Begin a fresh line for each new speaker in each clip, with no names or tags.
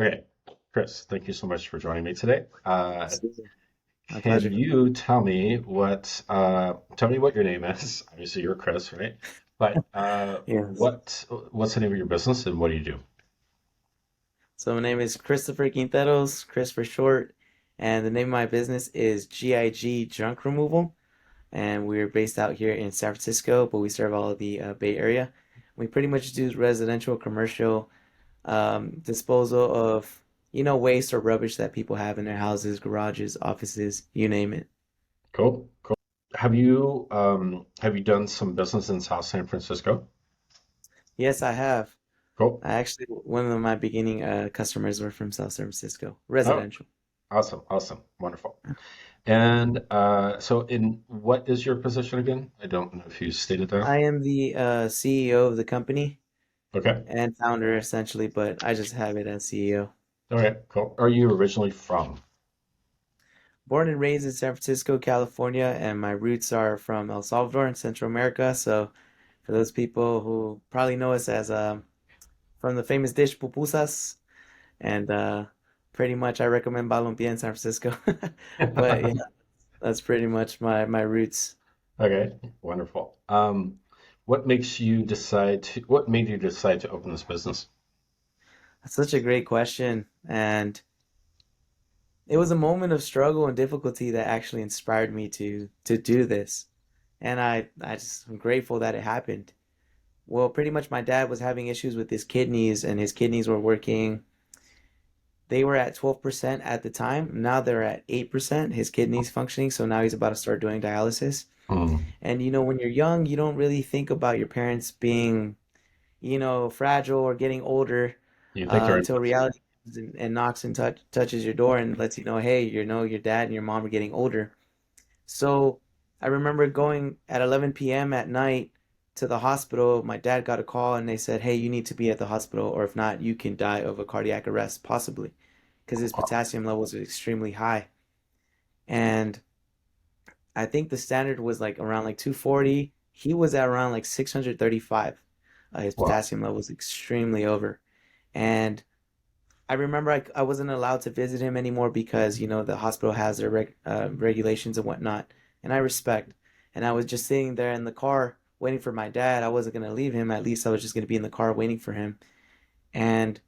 Okay, Chris, thank you so much for joining me today.
Absolutely. My
Can
pleasure.
you tell me what your name is? Obviously, you're Chris, right? But
Yes.
what's the name of your business and what do you do?
So my name is Christopher Quinteros, Chris for short, and the name of my business is GIG Junk Removal, and we're based out here in San Francisco, but we serve all of the Bay Area. We pretty much do residential, commercial disposal of, waste or rubbish that people have in their houses, garages, offices, you name it.
Cool, cool. Have you done some business in South San Francisco?
Yes, I have.
Cool.
I actually, one of my beginning customers were from South San Francisco,
Oh,
residential.
awesome, awesome, wonderful. And so, in what is your position again? I don't know if you stated that.
I am the CEO of the company
Okay.
and founder essentially, but I just have it as CEO.
Okay, cool. Are you originally from?
Born and raised in San Francisco, California, and my roots are from El Salvador in Central America. So for those people who probably know us as from the famous dish pupusas, and pretty much I recommend balompié in San Francisco. But yeah, that's pretty much my roots.
Okay, wonderful. What made you decide to open this business?
That's such a great question, and it was a moment of struggle and difficulty that actually inspired me to do this. And I just am grateful that it happened. Well, pretty much my dad was having issues with his kidneys and his kidneys were working. They were at 12% at the time. Now they're at 8%, his kidneys functioning. So now he's about to start doing dialysis.
Hmm.
And when you're young, you don't really think about your parents being, fragile or getting older
You think they're in
until
touch?
reality comes and knocks and touches your door and lets you know, hey, your dad and your mom are getting older. So I remember going at 11 p.m. at night to the hospital. My dad got a call and they said, hey, you need to be at the hospital, or if not, you can die of a cardiac arrest, possibly, because his
Wow.
potassium levels are extremely high. And I think the standard was like around like 240. He was at around like 635. His
Wow.
potassium level was extremely over. And I remember I wasn't allowed to visit him anymore because, the hospital has their regulations and whatnot. And I respect. And I was just sitting there in the car waiting for my dad. I wasn't going to leave him. At least I was just going to be in the car waiting for him. And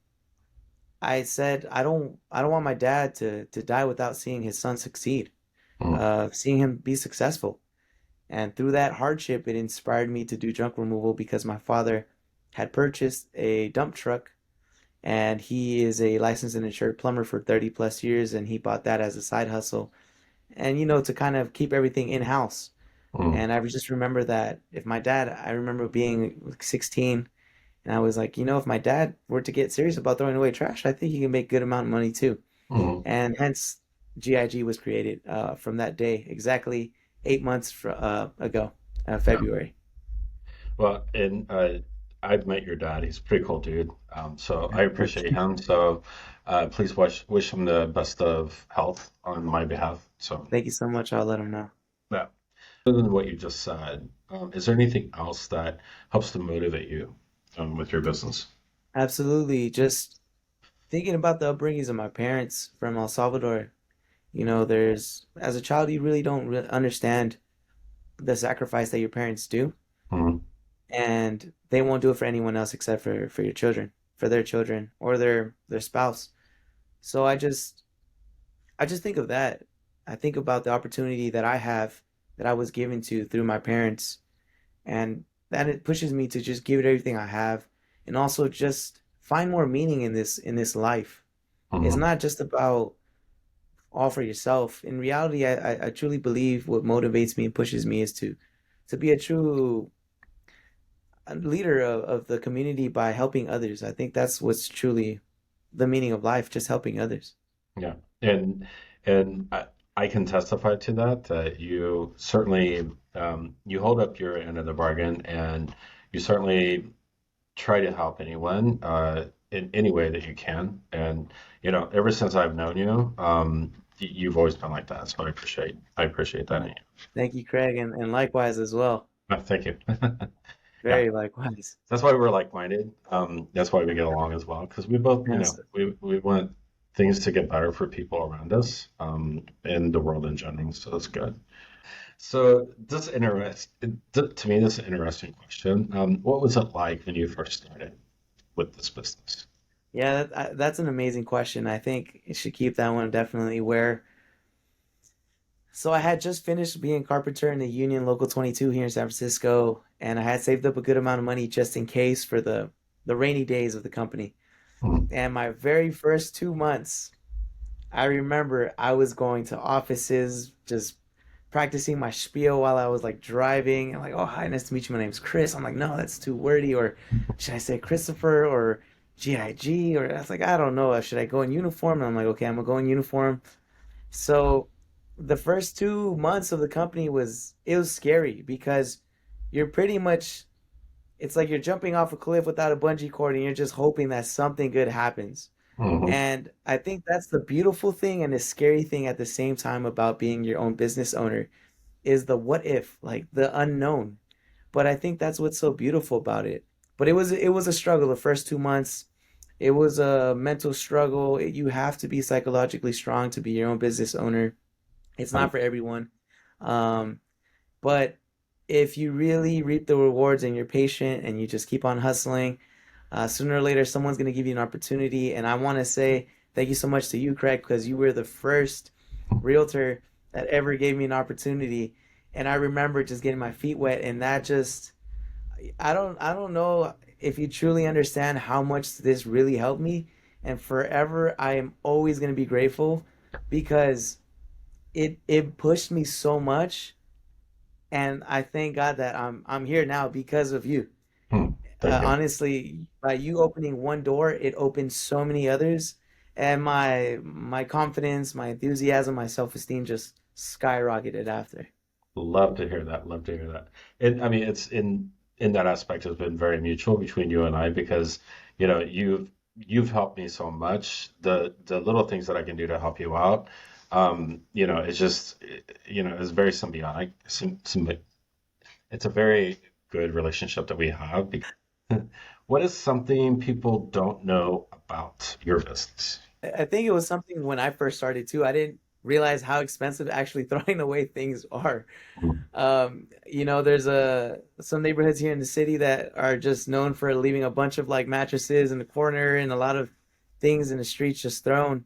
I said, I don't want my dad to die without seeing his son succeed,
Hmm.
seeing him be successful. And through that hardship, it inspired me to do junk removal because my father had purchased a dump truck and he is a licensed and insured plumber for 30 plus years and he bought that as a side hustle and to kind of keep everything in house.
Hmm.
And I just remember that if my dad, I remember being like 16 and I was like, if my dad were to get serious about throwing away trash, I think he can make good amount of money too.
Hmm.
And hence GIG was created from that day, exactly 8 months ago,
Yeah.
February.
Well, and I've met your dad. He's a pretty cool dude. So
Yeah,
I
thank
appreciate
you.
him. So please wish him the best of health on my behalf. So
Thank you so much. I'll let him know.
yeah. Other than what you just said, is there anything else that helps to motivate you with your business?
Absolutely. Just thinking about the upbringings of my parents from El Salvador, as a child, you really don't understand the sacrifice that your parents do,
Hmm.
and they won't do it for anyone else except for your children, for their children or their spouse. So I just think of that. I think about the opportunity that I have that I was given to through my parents, and that it pushes me to just give it everything I have, and also just find more meaning in this life. It's
Hmm.
not just about all for yourself. In reality, I truly believe what motivates me and pushes me is to be a true leader of the community by helping others. I think that's what's truly the meaning of life, just helping others.
Yeah. And I can testify to that, that you certainly you hold up your end of the bargain and you certainly try to help anyone in any way that you can. And ever since I've known you, you've always been like that. So I appreciate that in
Thank you, Craig, and likewise as well.
you. Thank you. Yeah,
Very likewise.
that's why we're like-minded. That's why we get along as well, because we both,
Yes.
we want things to get better for people around us, and the world in general. So that's good. So to me, this is an interesting question. What was it like when you first started with this business?
Yeah, that's an amazing question. I think you should keep that one definitely where. So I had just finished being carpenter in the Union Local 22 here in San Francisco, and I had saved up a good amount of money just in case for the rainy days of the company.
Hmm.
And my very first 2 months, I remember I was going to offices, just practicing my spiel while I was like driving. I'm like, oh, hi, nice to meet you. My name's Chris. I'm like, no, that's too wordy. Or should I say Christopher or GIG? Or I was like, I don't know. Should I go in uniform? And I'm like, okay, I'm gonna go in uniform. So the first 2 months of the company it was scary because you're pretty much it's like you're jumping off a cliff without a bungee cord and you're just hoping that something good happens.
Hmm.
And I think that's the beautiful thing and the scary thing at the same time about being your own business owner is the what if, like the unknown. But I think that's what's so beautiful about it. But it was a struggle the first 2 months. It was a mental struggle. You have to be psychologically strong to be your own business owner. It's not for everyone. Um, but if you really reap the rewards and you're patient and you just keep on hustling, sooner or later someone's going to give you an opportunity. And I want to say thank you so much to you, Craig, because you were the first realtor that ever gave me an opportunity. And I remember just getting my feet wet, and that just I don't know if you truly understand how much this really helped me. And forever, I am always going to be grateful because it pushed me so much, and I thank God that I'm here now because of you.
Hmm. Thank you.
Honestly, by you opening one door, it opened so many others, and my confidence, my enthusiasm, my self-esteem just skyrocketed after.
Love to hear that. Love to hear that. And I mean, it's in that aspect has been very mutual between you and I because, you've helped me so much. The little things that I can do to help you out, it's just, it's very symbiotic. It's a very good relationship that we have. What is something people don't know about your business?
I think it was something when I first started too. I didn't realize how expensive actually throwing away things are. There's some neighborhoods here in the city that are just known for leaving a bunch of like mattresses in the corner and a lot of things in the streets just thrown.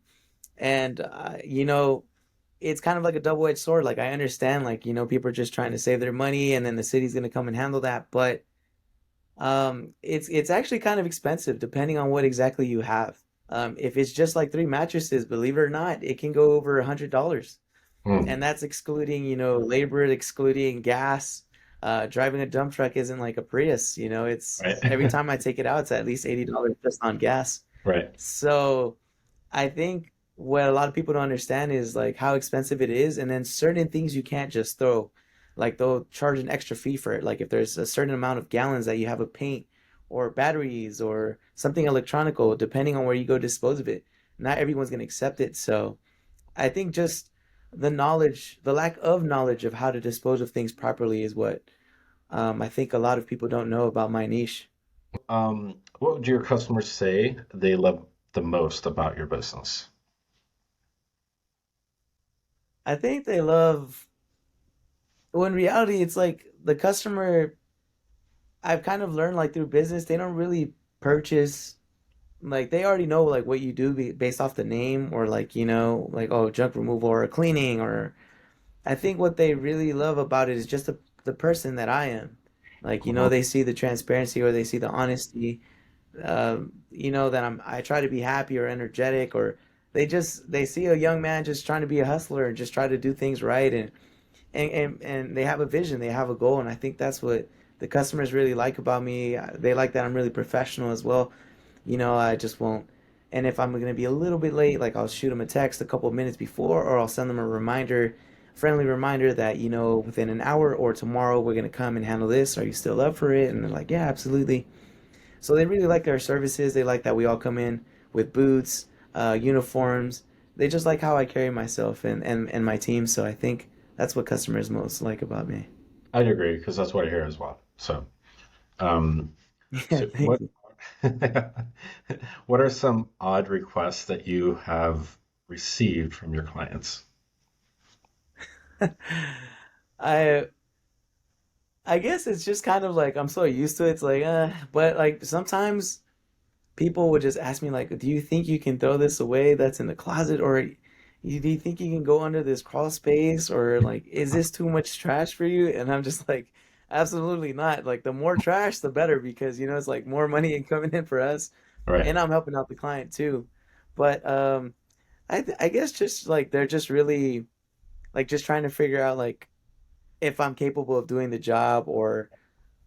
And it's kind of like a double-edged sword. Like I understand, like people are just trying to save their money, and then the city's gonna come and handle that. But it's actually kind of expensive depending on what exactly you have. If it's just like three mattresses, believe it or not, it can go over $100,
Hmm.
and that's excluding labor, excluding gas. Driving a dump truck isn't like a Prius. It's
Right.
every time I take it out, it's at least $80 just on gas.
Right.
So I think what a lot of people don't understand is like how expensive it is, and then certain things you can't just throw. Like they'll charge an extra fee for it. Like if there's a certain amount of gallons that you have of paint or batteries or something electronical, depending on where you go dispose of it, not everyone's gonna accept it. So I think just the knowledge, the lack of knowledge of how to dispose of things properly is what I think a lot of people don't know about my niche.
What would your customers say they love the most about your business?
I think they love, well, in reality, it's like the customer, I've kind of learned like through business, they don't really purchase, like they already know like what you do based off the name or like, like, oh, junk removal or cleaning. Or I think what they really love about it is just the person that I am. Like,
Mhm.
they see the transparency or they see the honesty, that I try to be happy or energetic, or they see a young man just trying to be a hustler and just try to do things right, and they have a vision, they have a goal, and I think that's what the customers really like about me. They like that I'm really professional as well. I just won't. And if I'm gonna be a little bit late, like I'll shoot them a text a couple of minutes before, or I'll send them a reminder, friendly reminder that within an hour or tomorrow we're gonna come and handle this. Are you still up for it? And they're like, yeah, absolutely. So they really like our services. They like that we all come in with boots, uniforms. They just like how I carry myself and my team. So I think that's what customers most like about me.
I'd agree because that's what I hear as well. So. Um,
Yeah,
so
thank
what
you.
what are some odd requests that you have received from your clients?
I I guess it's just kind of like I'm so used to it. It's like, but like sometimes people would just ask me like, "Do you think you can throw this away that's in the closet, or do you think you can go under this crawl space, or like, is this too much trash for you?" And I'm just like, "Absolutely not. Like, the more trash, the better, because it's like more money coming in for us,
Right.
and I'm helping out the client too." But I guess just like they're just really like just trying to figure out like if I'm capable of doing the job, or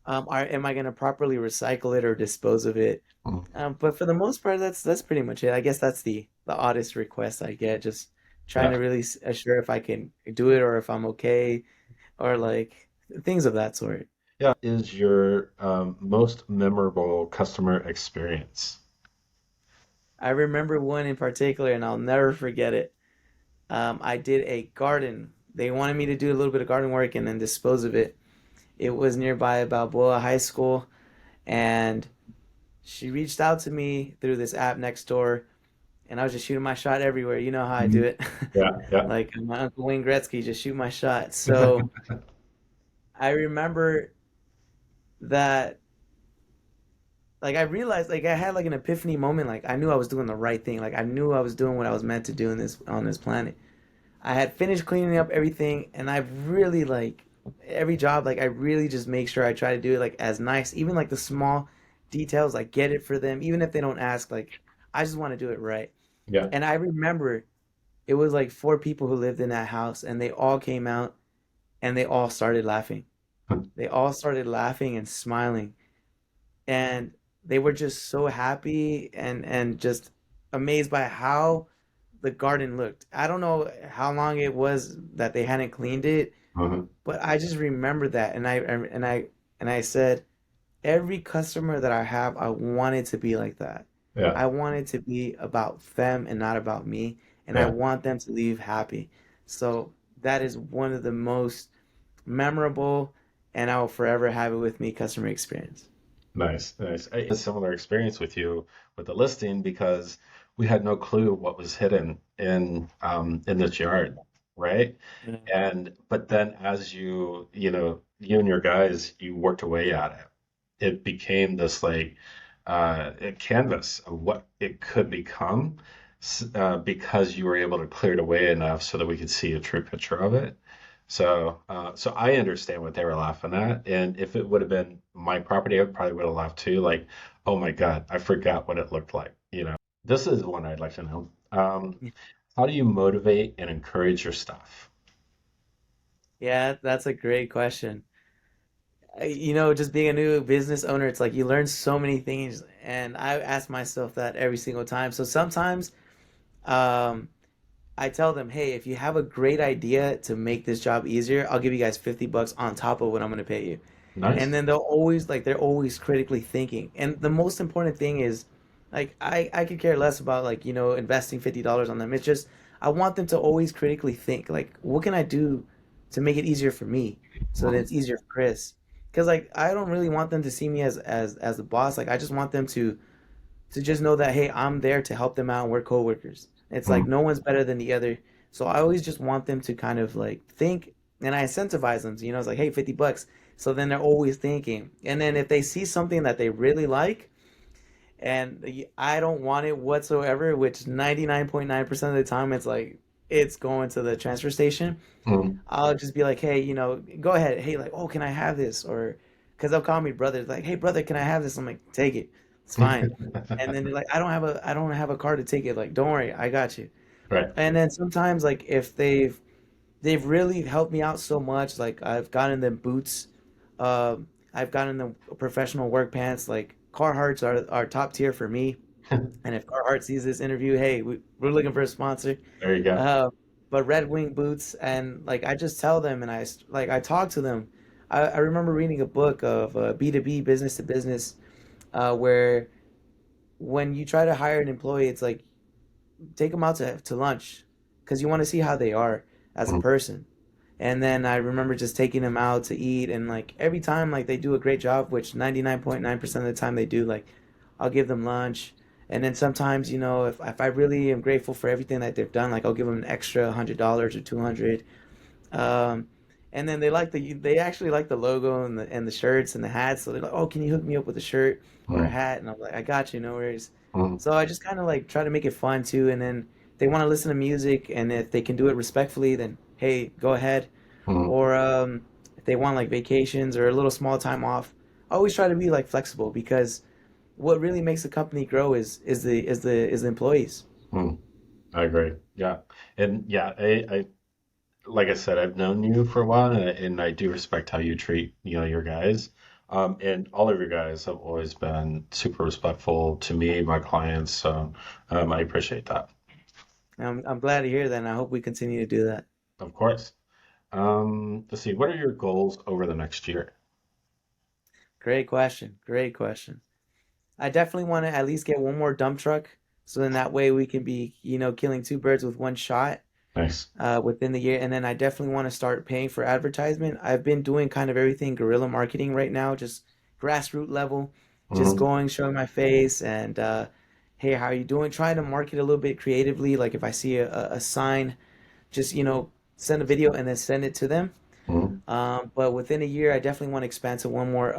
am I going to properly recycle it or dispose of it?
Mm.
But for the most part, that's pretty much it. I guess that's the oddest request I get. Just trying
Yeah.
to really assure if I can do it or if I'm okay, or like things of that sort.
Yeah. Is your most memorable customer experience?
I remember one in particular, and I'll never forget it. I did a garden. They wanted me to do a little bit of garden work and then dispose of it. It was nearby Balboa High School, and she reached out to me through this app next door, and I was just shooting my shot everywhere. You know how I do
Mhm.
it.
Yeah. Yeah.
Like my Uncle Wayne Gretzky, just shoot my shot. So I remember that, like, I realized, like, I had like an epiphany moment. Like, I knew I was doing the right thing. Like, I knew I was doing what I was meant to do in this on this planet. I had finished cleaning up everything, and I really like every job. Like, I really just make sure I try to do it like as nice, even like the small details. Like, get it for them, even if they don't ask. Like, I just want to do it right.
Yeah.
And I remember it was like four people who lived in that house, and they all came out and they all started laughing. They all started laughing and smiling, and they were just so happy and just amazed by how the garden looked. I don't know how long it was that they hadn't cleaned it,
Mhm.
but I just remember that, and I said, every customer that I have, I want it to be like that.
Yeah.
I want it to be about them and not about me, and I
Yeah.
want them to leave happy. So that is one of the most memorable, and I will forever have it with me customer experience.
Nice. Nice. I had a similar experience with you with the listing because we had no clue what was hidden in this yard, right?
Yeah.
And but then as you and your guys, you worked away at it. It became this like a canvas of what it could become because you were able to clear it away enough so that we could see a true picture of it. So I understand what they were laughing at, and if it would have been my property, I probably would have laughed too. Like, oh my God, I forgot what it looked like. This is one I'd like to know. How do you motivate and encourage your staff?
Yeah, that's a great question. Just being a new business owner, it's like you learn so many things, and I ask myself that every single time. So sometimes, um, I tell them, hey, if you have a great idea to make this job easier, I'll give you guys $50 on top of what I'm going to pay you. And
Nice.
then they're always critically thinking. And the most important thing is, like, I could care less about, like, investing $50 on them. It's just I want them to always critically think, like, what can I do to make it easier for me so that
Mhm.
it's easier for Chris? Because like I don't really want them to see me as the boss. Like, I just want them to just know that, hey, I'm there to help them out and we're coworkers. It's like
Mhm.
no one's better than the other. So I always just want them to kind of like think, and I incentivize them. It's like, hey, $50. So then they're always thinking. And then if they see something that they really like, and I don't want it whatsoever, which 99.9% of the time it's like it's going to the transfer station,
Mhm.
I'll just be like, hey, go ahead. Hey, like, oh, can I have this? Or because they'll call me brother, like, hey, brother, can I have this? I'm like, take it. It's fine. And then they're like, I don't have a car to take it. Like, don't worry, I got you.
Right.
And then sometimes, like, if they've really helped me out so much, like I've gotten them boots, I've gotten them professional work pants. Like Carhartts are top tier for me. And if Carhartt sees this interview, hey, we're looking for a sponsor.
There you go.
Uh, but Red Wing boots, and like I just tell them, and I talk to them. I remember reading a book of B2B, business to business, where when you try to hire an employee, it's like take them out to lunch because you want to see how they are as a
Mhm.
person. And then I remember just taking them out to eat, and like every time like they do a great job, which 99.9% of the time they do, like I'll give them lunch. And then sometimes, if I really am grateful for everything that they've done, like I'll give them an extra $100 or 200. Um, and then they actually like the logo and the shirts and the hats. So they're like, "Oh, can you hook me up with a shirt or a
Mm,
hat?" And I'm like, "I got you, no worries."
mm,
So I just kind of like try to make it fun too. And then they want to listen to music, and if they can do it respectfully, then hey, go ahead.
mm.
Or if they want like vacations or a little small time off, I always try to be like flexible because what really makes a company grow is the employees.
Mm. I agree. Yeah. And yeah, I like I said, I've known you for a while, and I do respect how you treat, your guys. And all of your guys have always been super respectful to me, my clients. So I appreciate that.
I'm glad to hear that, and I hope we continue to do that.
Of course. Let's see, what are your goals over the next year?
Great question. Great question. I definitely want to at least get one more dump truck, so then that way we can be, killing two birds with one shot
Nice.
within the year. And then I definitely want to start paying for advertisement. I've been doing kind of everything guerrilla marketing right now, just grassroots level, just
Hmm.
going, showing my face, and hey, how are you doing? Trying to market a little bit creatively. Like if I see a sign, just send a video and then send it to them.
Hmm.
But within a year, I definitely want to expand to one more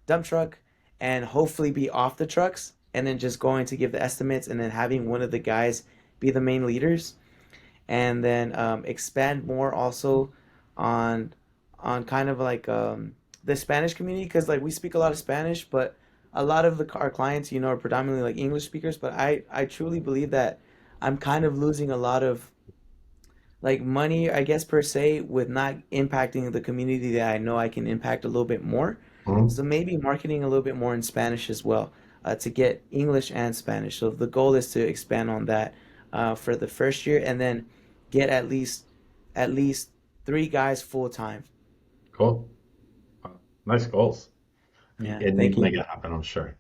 dump truck and hopefully be off the trucks and then just going to give the estimates and then having one of the guys be the main leaders and then expand more also on kind of like the Spanish community because like we speak a lot of Spanish, but a lot of our clients, are predominantly like English speakers. But I truly believe that I'm kind of losing a lot of like money, I guess per se, with not impacting the community that I know I can impact a little bit more.
Hmm.
So maybe marketing a little bit more in Spanish as well, to get English and Spanish. So the goal is to expand on that for the first year, and then get at least three guys full time.
Cool. Nice goals.
Yeah,
And you
thank
can
you,
make it happen, I'm sure.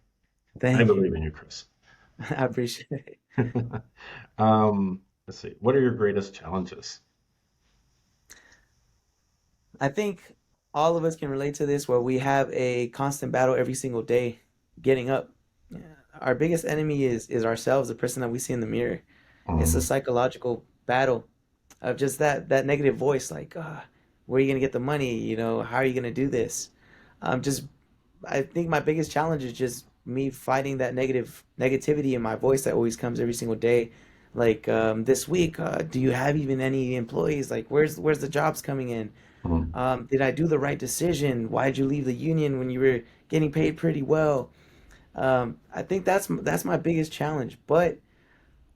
I
thank you.
believe in you, Chris.
I appreciate it.
Let's see. What are your greatest challenges?
I think all of us can relate to this, where we have a constant battle every single day, getting up. Yeah. Our biggest enemy is ourselves, the person that we see in the mirror. It's a
Mm,
psychological battle of just that negative voice, like, where are you gonna get the money? How are you gonna do this? Just I think my biggest challenge is just me fighting that negativity in my voice that always comes every single day. Like this week, do you have even any employees? Like, where's the jobs coming in?
mm,
Did I do the right decision? Why did you leave the union when you were getting paid pretty well? I think that's my biggest challenge. But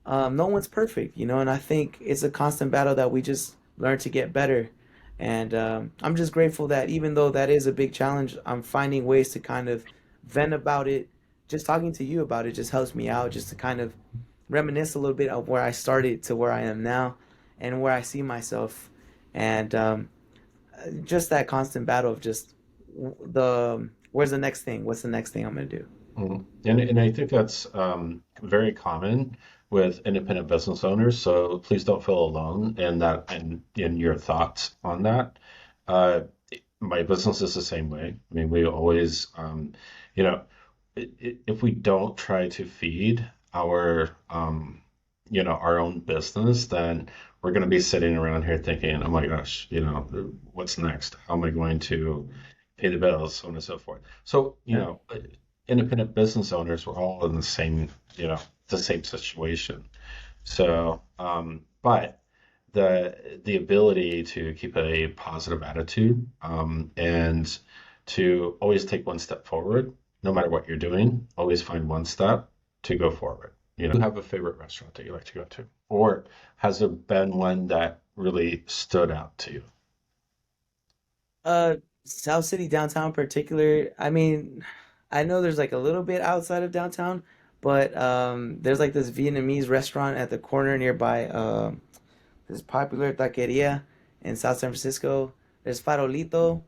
no one's perfect, and I think it's a constant battle that we just learn to get better. And I'm just grateful that even though that is a big challenge, I'm finding ways to kind of vent about it. Just talking to you about it just helps me out, just to kind of reminisce a little bit of where I started to where I am now and where I see myself. And just that constant battle of just the where's the next thing? What's the next thing I'm gonna do?
mm. And I think that's very common with independent business owners. So please don't feel alone in that and in your thoughts on that. Uh, my business is the same way. I mean, we always, you know, if we don't try to feed our, our own business, then we're going to be sitting around here thinking, oh my gosh, what's next? How am I going to pay the bills, so on and so forth. So,
Yeah.
independent business owners were all in the same situation. So, but the ability to keep a positive attitude, and to always take one step forward, no matter what you're doing, always find one step to go forward. Do you have a favorite restaurant that you like to go to, or has there been one that really stood out to you?
Uh, South City downtown in particular. I mean, I know there's like a little bit outside of downtown, but there's like this Vietnamese restaurant at the corner nearby this popular taqueria in South San Francisco. There's Farolito,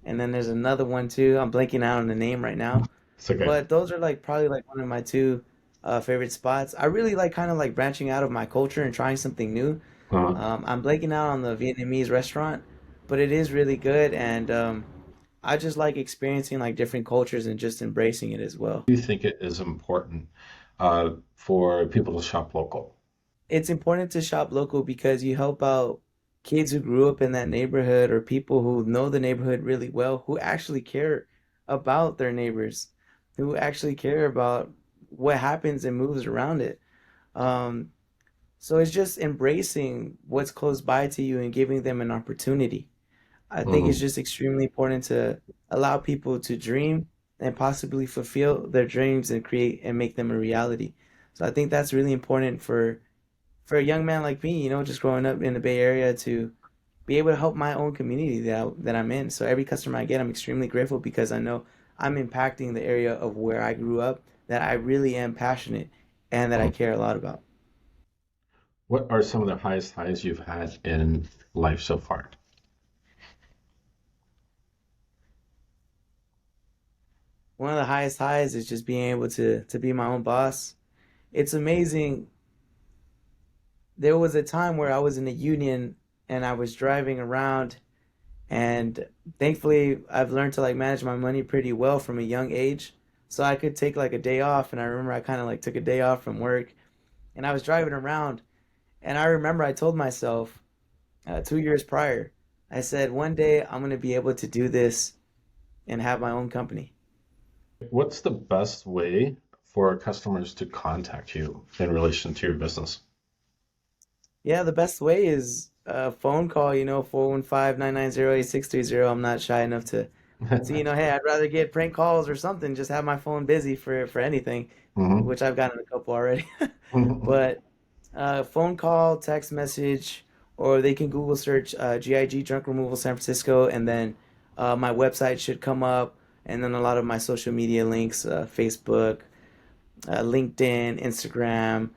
and then there's another one too. I'm blanking out on the name right now,
It's okay.
but those are like probably like one of my two favorite spots. I really like kind of like branching out of my culture and trying something new.
Uh,
I'm blanking out on the Vietnamese restaurant, but it is really good, and I just like experiencing like different cultures and just embracing it as well.
Do you think it is important for people to shop local?
It's important to shop local because you help out kids who grew up in that neighborhood or people who know the neighborhood really well, who actually care about their neighbors, who actually care about what happens and moves around it. Um, so it's just embracing what's close by to you and giving them an opportunity. I think it's
Hmm.
just extremely important to allow people to dream and possibly fulfill their dreams and create and make them a reality. So I think that's really important for a young man like me, just growing up in the Bay Area to be able to help my own community that I'm in. So every customer I get, I'm extremely grateful because I know I'm impacting the area of where I grew up that I really am passionate and that I care a lot about.
What are some of the highest highs you've had in life so far?
One of the highest highs is just being able to be my own boss. It's amazing. There was a time where I was in a union and I was driving around, and thankfully I've learned to like manage my money pretty well from a young age. So I could take like a day off, and I remember I kind of like took a day off from work and I was driving around, and I remember I told myself 2 years prior, I said one day I'm gonna be able to do this and have my own company.
What's the best way for customers to contact you in relation to your business?
Yeah, the best way is a phone call, 415-990-8630. I'm not shy enough to, hey, I'd rather get prank calls or something, just have my phone busy for anything,
Hmm.
which I've gotten a couple already. But phone call, text message, or they can Google search GIG Junk Removal San Francisco, and then my website should come up, and then a lot of my social media links, Facebook, LinkedIn, Instagram,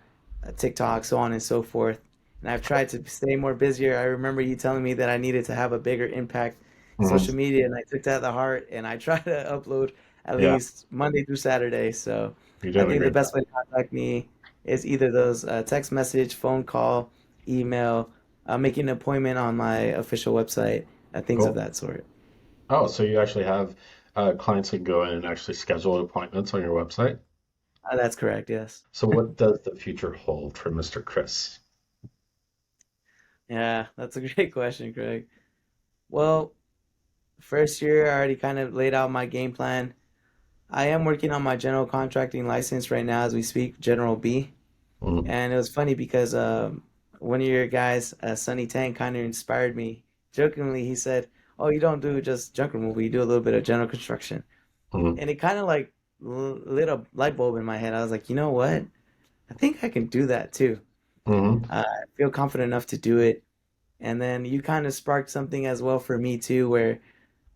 TikTok, so on and so forth. And I've tried to stay more busier. I remember you telling me that I needed to have a bigger impact in
Hmm.
social media, and I took that to heart. And I try to upload at
Yeah,
least Monday through Saturday. So
you're
I
doing a
think the
great job.
best way to contact me is either those text message, phone call, email, making an appointment on my official website, things of
Cool.
that sort.
Oh, so you actually have clients who can go in and actually schedule appointments on your website?
That's correct. Yes.
So what does the future hold for Mr. Chris?
Yeah, that's a great question, Craig. Well, first year, I already kind of laid out my game plan. I am working on my general contracting license right now as we speak, General B.
Mm.
And it was funny because one of your guys, Sunny Tang, kind of inspired me. Jokingly, he said, "Oh, you don't do just junk removal; you do a little bit of general construction."
Mm.
And it kind of like lit a light bulb in my head. I was like, you know what? I think I can do that too.
Mm.
I feel confident enough to do it. And then you kind of sparked something as well for me too, where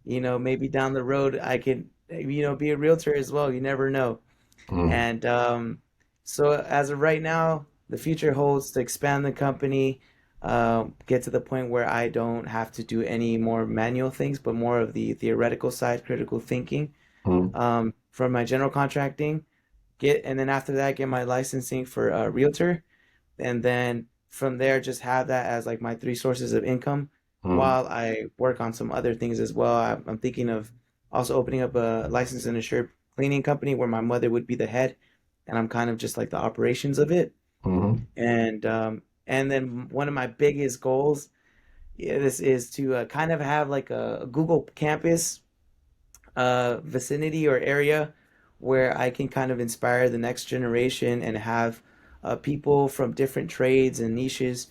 maybe down the road I could, be a realtor as well. You never know.
Mm.
And so as of right now, the future holds to expand the company, get to the point where I don't have to do any more manual things, but more of the theoretical side, critical thinking,
Mm.
from my general contracting. And then after that, get my licensing for a realtor, and then from there just have that as like my three sources of income
Mm.
while I work on some other things as well. I'm thinking of also opening up a licensed and assured cleaning company where my mother would be the head, and I'm kind of just like the operations of it.
Mm.
And then one of my biggest goals, yeah, this is to kind of have like a Google campus vicinity or area where I can kind of inspire the next generation and have people from different trades and niches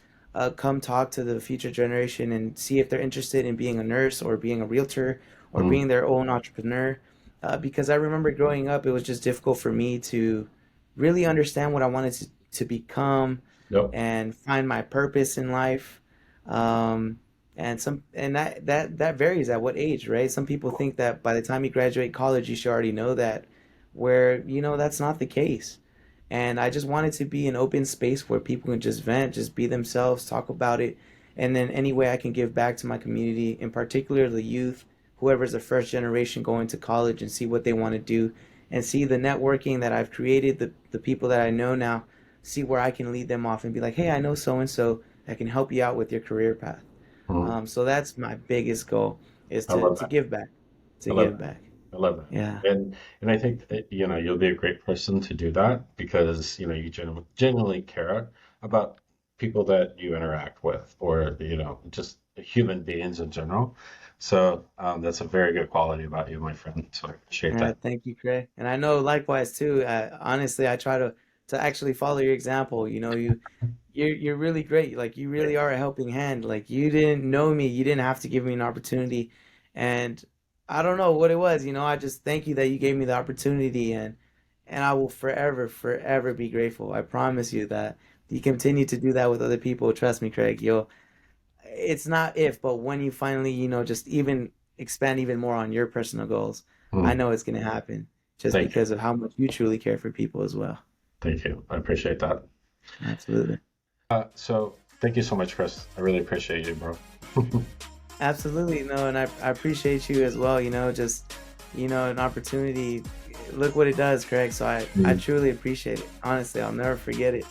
come talk to the future generation and see if they're interested in being a nurse or being a realtor or
Mm.
being their own entrepreneur. Because I remember growing up, it was just difficult for me to really understand what I wanted to become
Yep.
and find my purpose in life. Um, and that varies at what age, right? Some people think that by the time you graduate college, you should already know that, where that's not the case. And I just wanted to be an open space where people can just vent, just be themselves, talk about it, and then any way I can give back to my community, in particular the youth, whoever's the first generation going to college, and see what they want to do, and see the networking that I've created, the people that I know now, see where I can lead them off and be like, hey, I know so and so that can help you out with your career path.
Mm.
So that's my biggest goal is
I
to
love
to
that.
give back, to
I love
give
that.
back.
I love that.
Yeah.
And I think that, you'll be a great person to do that because, you genuinely care about people that you interact with or, just human beings in general. So that's a very good quality about you, my friend. So I appreciate
Yeah,
that.
thank you, Craig. And I know likewise too. Honestly, I try to actually follow your example. You're really great. Like you really
Thank
are a helping hand. Like you didn't know me, you didn't have to give me an opportunity. And I don't know what it was, I just thank you that you gave me the opportunity and I will forever, forever be grateful. I promise you that you continue to do that with other people. Trust me, Craig. It's not if, but when you finally, just even expand even more on your personal goals,
you.
I know it's gonna happen just
Thank you.
because of how much you truly care for people as well.
Thank you. I appreciate that.
Absolutely.
So thank you so much, Chris. I really appreciate you, bro.
Absolutely. No, and I appreciate you as well, just, an opportunity. Look what it does, Craig. So I
Mm.
truly appreciate it. Honestly, I'll never forget it.